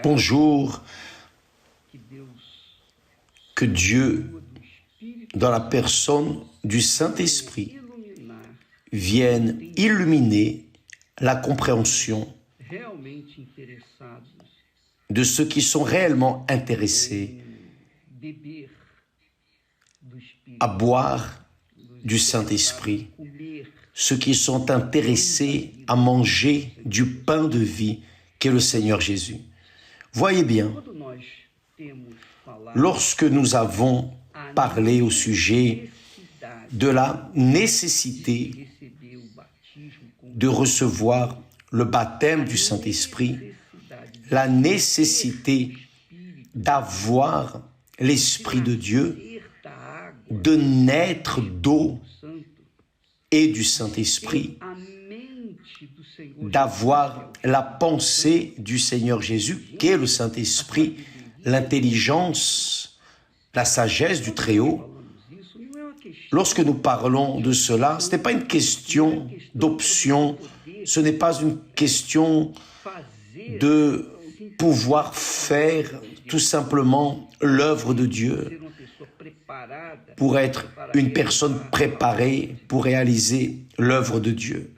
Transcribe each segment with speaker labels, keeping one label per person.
Speaker 1: Bonjour, que Dieu, dans la personne du Saint-Esprit, vienne illuminer la compréhension de ceux qui sont réellement intéressés à boire du Saint-Esprit, ceux qui sont intéressés à manger du pain de vie qu'est le Seigneur Jésus. Voyez bien, lorsque nous avons parlé au sujet de la nécessité de recevoir le baptême du Saint-Esprit, la nécessité d'avoir l'Esprit de Dieu, de naître d'eau et du Saint-Esprit, d'avoir la pensée du Seigneur Jésus, qu'est le Saint-Esprit, l'intelligence, la sagesse du Très-Haut. Lorsque nous parlons de cela, ce n'est pas une question d'option, ce n'est pas une question de pouvoir faire tout simplement l'œuvre de Dieu pour être une personne préparée pour réaliser l'œuvre de Dieu,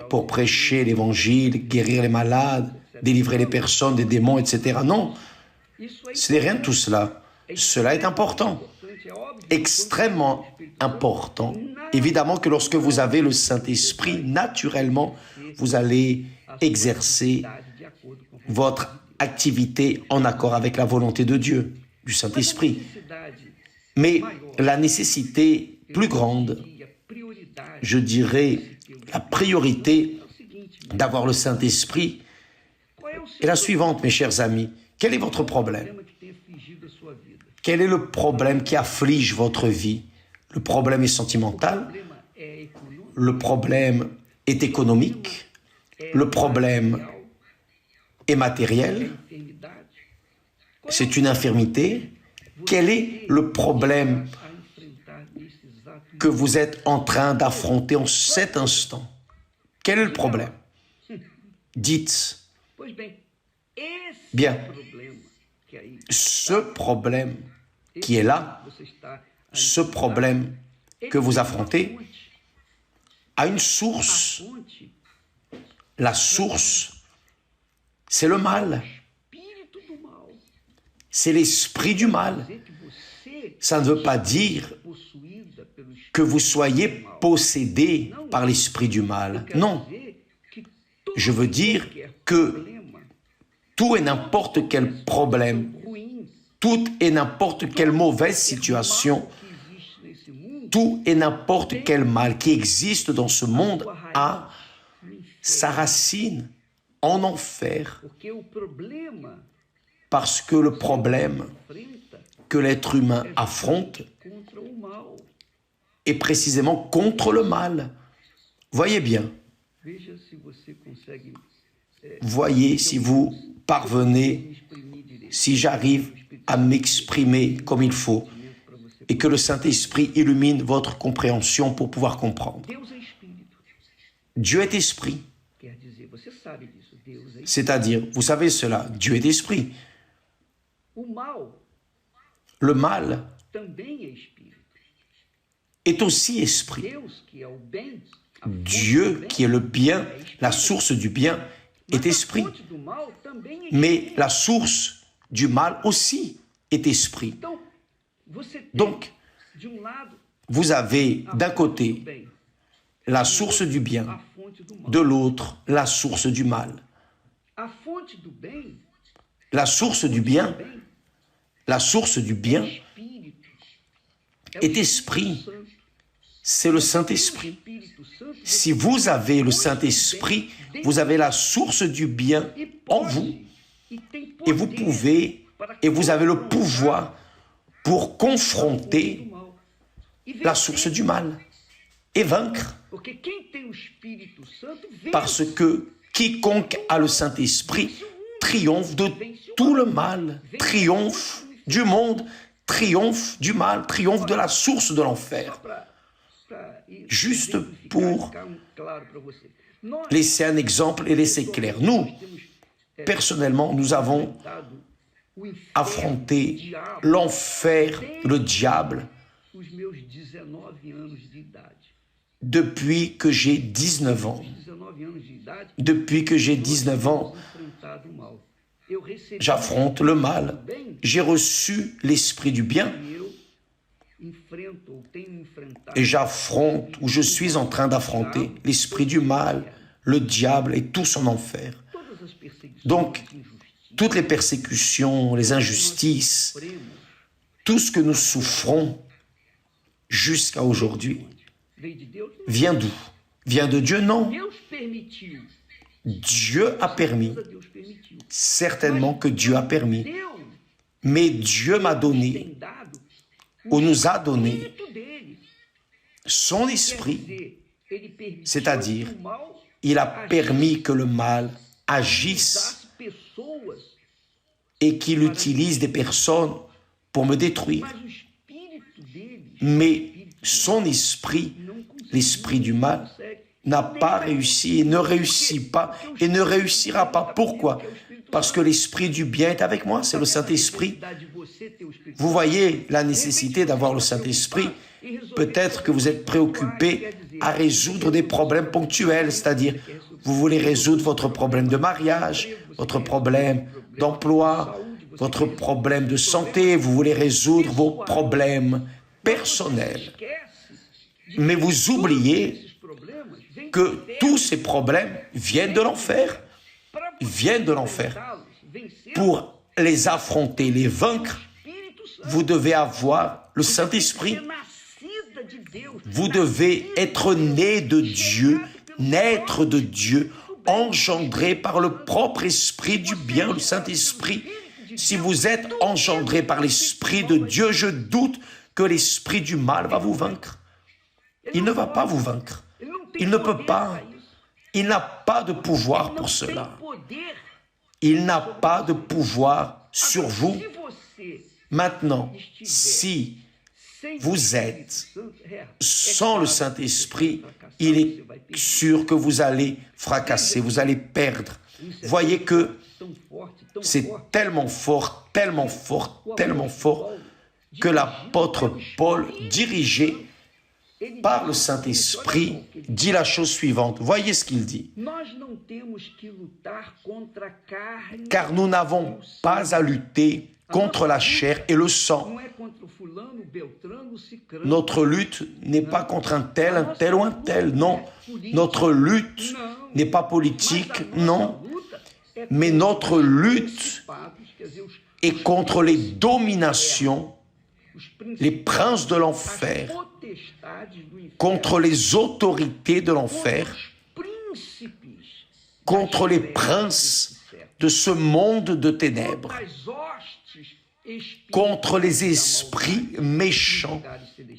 Speaker 1: pour prêcher l'évangile, guérir les malades, délivrer les personnes des démons, etc. Non, ce n'est rien de tout cela. Cela est important, extrêmement important. Évidemment que lorsque vous avez le Saint-Esprit, naturellement, vous allez exercer votre activité en accord avec la volonté de Dieu, du Saint-Esprit. Mais la nécessité plus grande, je dirais, la priorité d'avoir le Saint-Esprit est la suivante, mes chers amis. Quel est votre problème? Quel est le problème qui afflige votre vie? Le problème est sentimental, le problème est économique, le problème est matériel, c'est une infirmité. Quel est le problème que vous êtes en train d'affronter en cet instant? Quel est le problème? Dites. Bien, ce problème qui est là, ce problème que vous affrontez, a une source. La source, c'est le mal. C'est l'esprit du mal. Ça ne veut pas dire que vous soyez possédé par l'esprit du mal. Non. Je veux dire que tout et n'importe quel problème, toute et n'importe quelle mauvaise situation, tout et n'importe quel mal qui existe dans ce monde a sa racine en enfer. Parce que le problème que l'être humain affronte est précisément contre le mal. Voyez bien. Voyez si vous parvenez, si j'arrive à m'exprimer comme il faut et que le Saint-Esprit illumine votre compréhension pour pouvoir comprendre. Dieu est esprit. C'est-à-dire, vous savez cela, Dieu est esprit. Le mal est aussi esprit. Dieu, qui est le bien, la source du bien, est esprit. Mais la source du mal aussi est esprit. Donc, vous avez d'un côté la source du bien, de l'autre la source du mal. La source du bien, est esprit. C'est le Saint-Esprit. Si vous avez le Saint-Esprit, vous avez la source du bien en vous et vous pouvez, et vous avez le pouvoir pour confronter la source du mal et vaincre. Parce que quiconque a le Saint-Esprit triomphe de tout le mal, triomphe du monde, triomphe du mal, triomphe de la source de l'enfer. Juste pour laisser un exemple et laisser clair. Nous, personnellement, nous avons affronté l'enfer, le diable, depuis que j'ai 19 ans. Depuis que j'ai 19 ans, j'affronte le mal. J'ai reçu l'esprit du bien et j'affronte, ou je suis en train d'affronter l'esprit du mal, le diable et tout son enfer. Donc, toutes les persécutions, les injustices, tout ce que nous souffrons jusqu'à aujourd'hui, vient d'où? Vient de Dieu? Non. Dieu a permis. Certainement que Dieu a permis. Mais Dieu m'a donné, ou nous a donné, son esprit. C'est-à-dire, il a permis que le mal agisse et qu'il utilise des personnes pour me détruire. Mais son esprit, l'esprit du mal, n'a pas réussi et ne réussit pas et ne réussira pas. Pourquoi? Parce que l'esprit du bien est avec moi, c'est le Saint-Esprit. Vous voyez la nécessité d'avoir le Saint-Esprit. Peut-être que vous êtes préoccupé à résoudre des problèmes ponctuels, c'est-à-dire vous voulez résoudre votre problème de mariage, votre problème d'emploi, votre problème de santé, vous voulez résoudre vos problèmes personnels. Mais vous oubliez que tous ces problèmes viennent de l'enfer, viennent de l'enfer. Pour les affronter, les vaincre, vous devez avoir le Saint-Esprit. Vous devez être né de Dieu, naître de Dieu, engendré par le propre esprit du bien, le Saint-Esprit. Si vous êtes engendré par l'esprit de Dieu, je doute que l'esprit du mal va vous vaincre. Il ne va pas vous vaincre. Il ne peut pas. Il n'a pas de pouvoir pour cela. Il n'a pas de pouvoir sur vous. Maintenant, si vous êtes sans le Saint-Esprit, il est sûr que vous allez fracasser, vous allez perdre. Voyez que c'est tellement fort, tellement fort, tellement fort que l'apôtre Paul, dirigé par le Saint-Esprit, dit la chose suivante. Voyez ce qu'il dit. Car nous n'avons pas à lutter contre la chair et le sang. Notre lutte n'est pas contre un tel ou un tel, non. Notre lutte n'est pas politique, non. Mais notre lutte est contre les dominations, les princes de l'enfer, contre les autorités de l'enfer, contre les princes de ce monde de ténèbres, contre les esprits méchants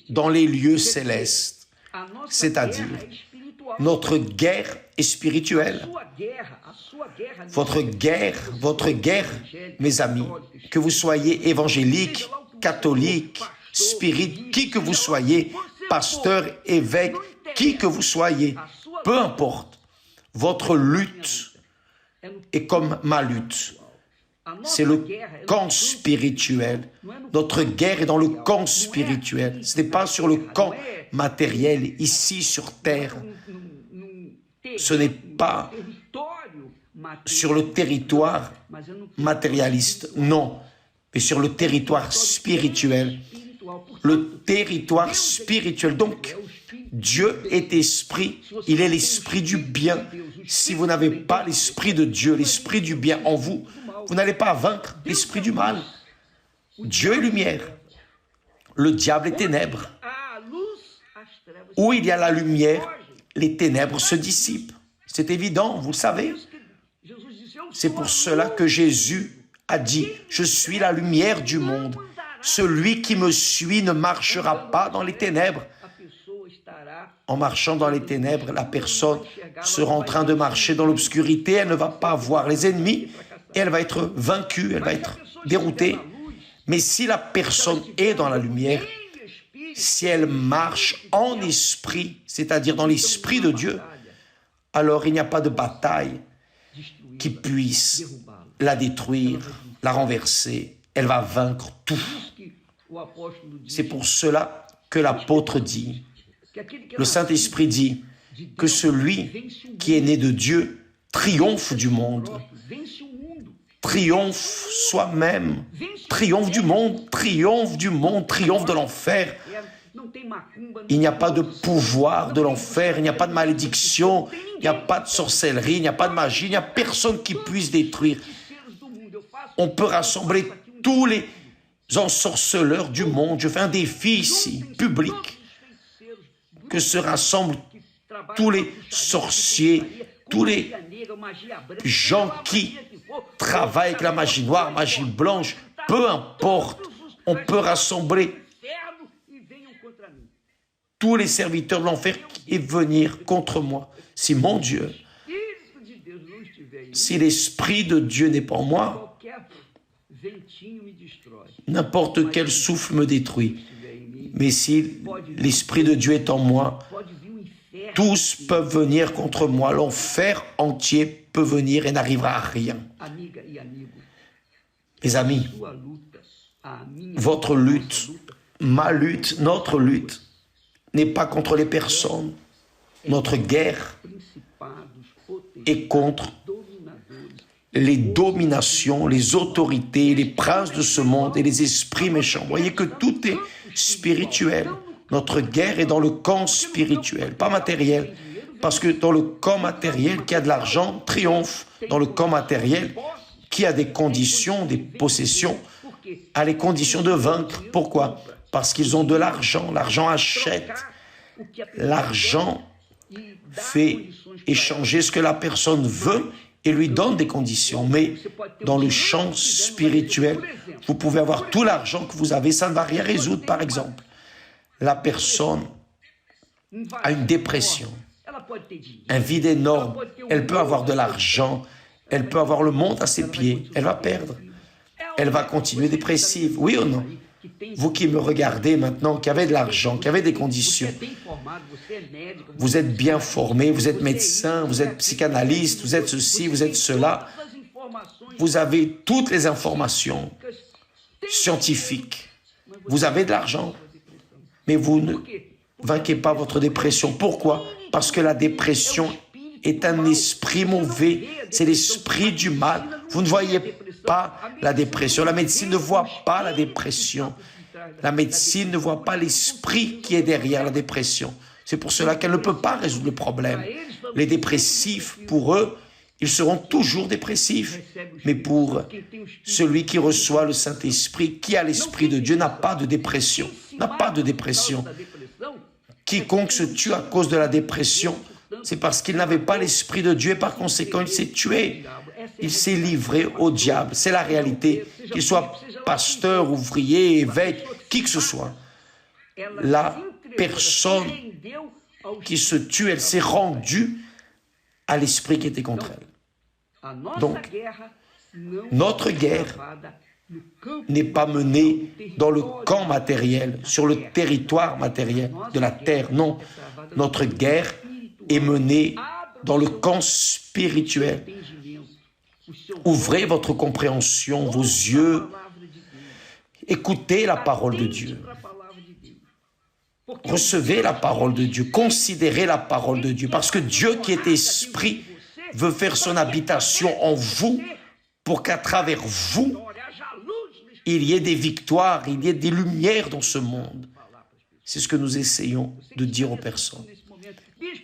Speaker 1: dans les lieux célestes. C'est-à-dire, notre guerre est spirituelle. Votre guerre, mes amis, que vous soyez évangélique, catholique, spirit, qui que vous soyez, pasteur, évêque, qui que vous soyez, peu importe, votre lutte est comme ma lutte. C'est le camp spirituel. Notre guerre est dans le camp spirituel. Ce n'est pas sur le camp matériel, ici sur terre. Ce n'est pas sur le territoire matérialiste, non, mais sur le territoire spirituel. Le territoire spirituel. Donc, Dieu est esprit, il est l'esprit du bien. Si vous n'avez pas l'esprit de Dieu, l'esprit du bien en vous, vous n'allez pas vaincre l'esprit du mal. Dieu est lumière. Le diable est ténèbres. Où il y a la lumière, les ténèbres se dissipent. C'est évident, vous le savez. C'est pour cela que Jésus a dit « Je suis la lumière du monde. Celui qui me suit ne marchera pas dans les ténèbres. » En marchant dans les ténèbres, la personne sera en train de marcher dans l'obscurité. Elle ne va pas voir les ennemis et elle va être vaincue, elle va être déroutée. Mais si la personne est dans la lumière, si elle marche en esprit, c'est-à-dire dans l'esprit de Dieu, alors il n'y a pas de bataille qui puisse la détruire, la renverser. Elle va vaincre tout. C'est pour cela que l'apôtre dit, le Saint-Esprit dit, que celui qui est né de Dieu triomphe du monde, triomphe soi-même, triomphe du monde, triomphe du monde, triomphe de l'enfer. Il n'y a pas de pouvoir de l'enfer, il n'y a pas de malédiction, il n'y a pas de sorcellerie, il n'y a pas de magie, il n'y a personne qui puisse détruire. On peut rassembler tous les ensorceleurs du monde. Je fais un défi ici, public, que se rassemblent tous les sorciers, tous les gens qui travaillent avec la magie noire, magie blanche, peu importe, on peut rassembler tous les serviteurs de l'enfer et venir contre moi. Si mon Dieu, si l'Esprit de Dieu n'est pas en moi, n'importe quel souffle me détruit. Mais si l'Esprit de Dieu est en moi, tous peuvent venir contre moi. L'enfer entier peut venir et n'arrivera à rien. Mes amis, votre lutte, ma lutte, notre lutte n'est pas contre les personnes. Notre guerre est contre les dominations, les autorités, les princes de ce monde et les esprits méchants. Vous voyez que tout est spirituel. Notre guerre est dans le camp spirituel, pas matériel. Parce que dans le camp matériel, qui a de l'argent, triomphe. Dans le camp matériel, qui a des conditions, des possessions, a les conditions de vaincre. Pourquoi? Parce qu'ils ont de l'argent. L'argent achète. L'argent fait échanger ce que la personne veut et lui donne des conditions. Mais dans le champ spirituel, vous pouvez avoir tout l'argent que vous avez, ça ne va rien résoudre. Par exemple, la personne a une dépression, un vide énorme, elle peut avoir de l'argent, elle peut avoir le monde à ses pieds, elle va perdre, elle va continuer dépressive, oui ou non? Vous qui me regardez maintenant, qui avez de l'argent, qui avez des conditions, vous êtes bien formé, vous êtes médecin, vous êtes psychanalyste, vous êtes ceci, vous êtes cela, vous avez toutes les informations scientifiques, vous avez de l'argent, mais vous ne vainquez pas votre dépression. Pourquoi? Parce que la dépression est un esprit mauvais, c'est l'esprit du mal. Vous ne voyez pas la dépression. La médecine ne voit pas la dépression. La médecine ne voit pas l'esprit qui est derrière la dépression. C'est pour cela qu'elle ne peut pas résoudre le problème. Les dépressifs, pour eux, ils seront toujours dépressifs. Mais pour celui qui reçoit le Saint-Esprit, qui a l'Esprit de Dieu, n'a pas de dépression. N'a pas de dépression. Quiconque se tue à cause de la dépression, c'est parce qu'il n'avait pas l'Esprit de Dieu et par conséquent, il s'est tué. Il s'est livré au diable. C'est la réalité. Qu'il soit pasteur, ouvrier, évêque, qui que ce soit. La personne qui se tue, elle s'est rendue à l'esprit qui était contre elle. Donc, notre guerre n'est pas menée dans le camp matériel, sur le territoire matériel de la terre. Non, notre guerre est menée dans le camp spirituel. Ouvrez votre compréhension, vos yeux, écoutez la parole de Dieu. Recevez la parole de Dieu, considérez la parole de Dieu, parce que Dieu qui est esprit veut faire son habitation en vous pour qu'à travers vous, il y ait des victoires, il y ait des lumières dans ce monde. C'est ce que nous essayons de dire aux personnes.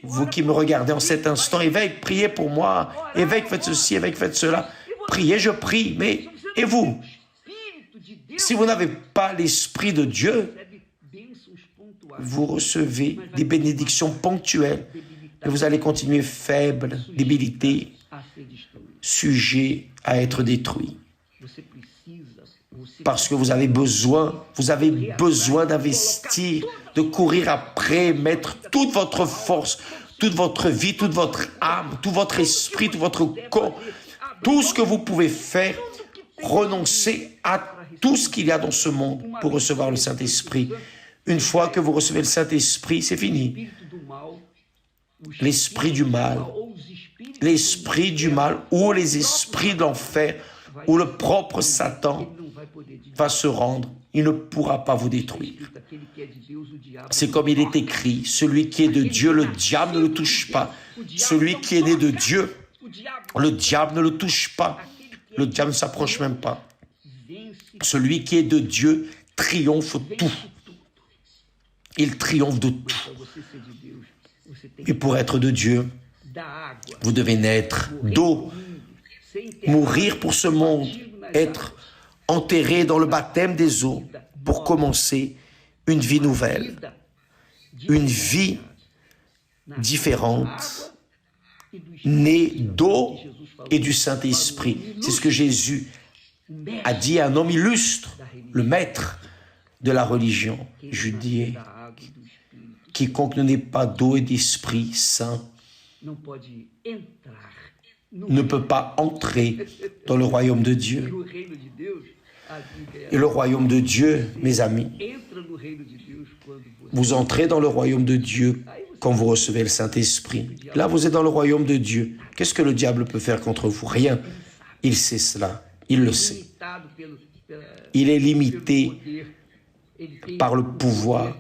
Speaker 1: Vous qui me regardez en cet instant, évêque, priez pour moi, évêque, faites ceci, évêque, faites cela. Priez, je prie, mais et vous? Si vous n'avez pas l'Esprit de Dieu, vous recevez des bénédictions ponctuelles, mais vous allez continuer faible, débilité, sujet à être détruit. Parce que vous avez besoin d'investir, de courir après, mettre toute votre force, toute votre vie, toute votre âme, tout votre esprit, tout votre corps, tout ce que vous pouvez faire, renoncer à tout ce qu'il y a dans ce monde pour recevoir le Saint-Esprit. Une fois que vous recevez le Saint-Esprit, c'est fini. L'esprit du mal l'esprit du mal ou les esprits de l'enfer ou le propre Satan va se rendre, il ne pourra pas vous détruire. C'est comme il est écrit, celui qui est de Dieu, le diable ne le touche pas. Celui qui est né de Dieu, le diable ne le touche pas. Le diable ne s'approche même pas. Celui qui est de Dieu triomphe tout. Il triomphe de tout. Et pour être de Dieu, vous devez naître d'eau, mourir pour ce monde, être enterré dans le baptême des eaux pour commencer une vie nouvelle, une vie différente, née d'eau et du Saint-Esprit. C'est ce que Jésus a dit à un homme illustre, le maître de la religion judaïque. Quiconque ne naît pas d'eau et d'Esprit Saint ne peut pas entrer dans le royaume de Dieu. Et le royaume de Dieu, mes amis, vous entrez dans le royaume de Dieu quand vous recevez le Saint-Esprit. Là, vous êtes dans le royaume de Dieu. Qu'est-ce que le diable peut faire contre vous? Rien. Il sait cela. Il le sait. Il est limité par le pouvoir.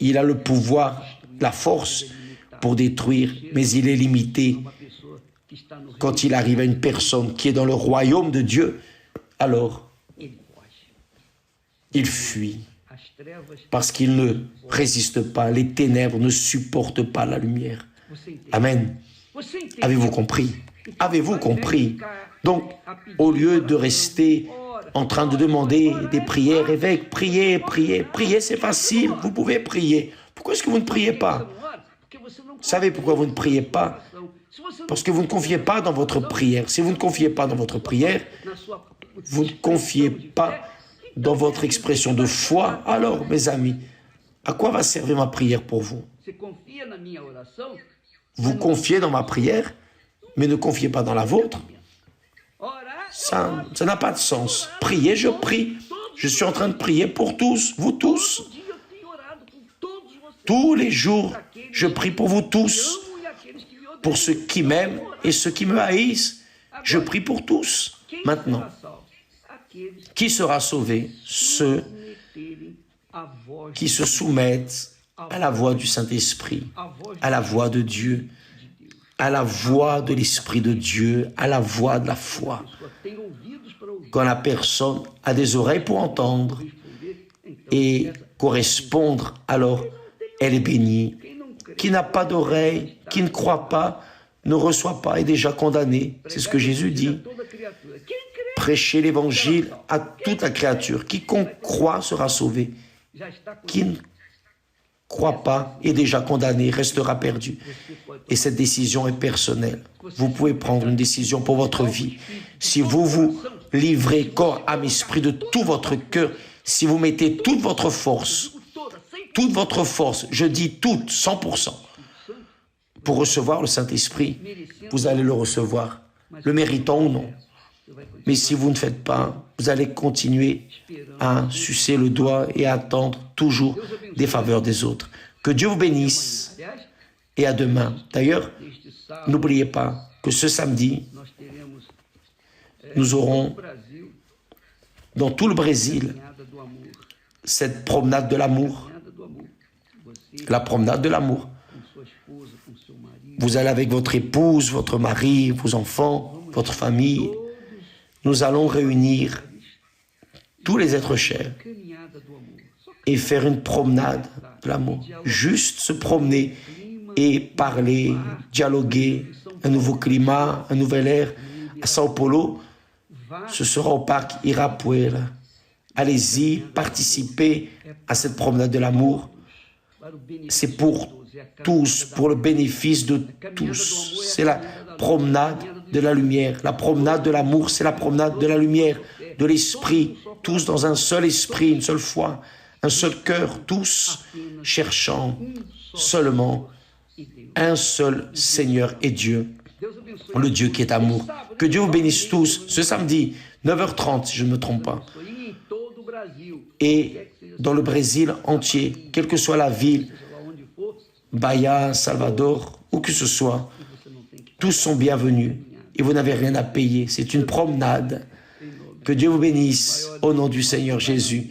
Speaker 1: Il a le pouvoir, la force pour détruire, mais il est limité. Quand il arrive à une personne qui est dans le royaume de Dieu, alors il fuit parce qu'il ne résiste pas. Les ténèbres ne supportent pas la lumière. Amen. Avez-vous compris? Avez-vous compris? Donc, au lieu de rester en train de demander des prières, évêque, priez, priez, priez, c'est facile, vous pouvez prier. Pourquoi est-ce que vous ne priez pas? Vous savez pourquoi vous ne priez pas? Parce que vous ne confiez pas dans votre prière. Si vous ne confiez pas dans votre prière, vous ne confiez pas dans votre expression de foi, alors, mes amis, à quoi va servir ma prière pour vous? Vous confiez dans ma prière, mais ne confiez pas dans la vôtre. Ça n'a pas de sens. Priez, je prie. Je suis en train de prier pour tous, vous tous. Tous les jours, je prie pour vous tous. Pour ceux qui m'aiment et ceux qui me haïssent. Je prie pour tous. Maintenant, qui sera sauvé? Ceux qui se soumettent à la voix du Saint-Esprit, à la voix de Dieu, à la voix de l'Esprit de Dieu, à la voix de la foi. Quand la personne a des oreilles pour entendre et correspondre, alors elle est bénie. Qui n'a pas d'oreille, qui ne croit pas, ne reçoit pas, est déjà condamné. C'est ce que Jésus dit. Prêchez l'évangile à toute la créature. Quiconque croit sera sauvé. Qui ne croit pas est déjà condamné, restera perdu. Et cette décision est personnelle. Vous pouvez prendre une décision pour votre vie. Si vous vous livrez corps, âme, esprit de tout votre cœur, si vous mettez toute votre force, je dis toute, 100%, pour recevoir le Saint-Esprit, vous allez le recevoir, le méritant ou non. Mais si vous ne faites pas, vous allez continuer à sucer le doigt et à attendre toujours des faveurs des autres. Que Dieu vous bénisse et à demain. D'ailleurs, n'oubliez pas que ce samedi, nous aurons dans tout le Brésil cette promenade de l'amour. La promenade de l'amour. Vous allez avec votre épouse, votre mari, vos enfants, votre famille. Nous allons réunir tous les êtres chers et faire une promenade de l'amour. Juste se promener et parler, dialoguer, un nouveau climat, un nouvel air. À Sao Paulo, ce sera au parc Ibirapuera. Allez-y, participez à cette promenade de l'amour. C'est pour tous, pour le bénéfice de tous. C'est la promenade de la lumière. La promenade de l'amour, c'est la promenade de la lumière, de l'esprit. Tous dans un seul esprit, une seule foi, un seul cœur, tous cherchant seulement un seul Seigneur et Dieu, le Dieu qui est amour. Que Dieu vous bénisse tous ce samedi, 9h30, si je ne me trompe pas. Et dans le Brésil entier, quelle que soit la ville, Bahia, Salvador, où que ce soit, Tous sont bienvenus et vous n'avez rien à payer. C'est une promenade. Que Dieu vous bénisse au nom du Seigneur Jésus.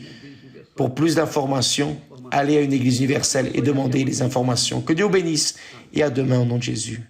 Speaker 1: Pour plus d'informations, allez à une église universelle et demandez les informations. Que Dieu vous bénisse et à demain au nom de Jésus.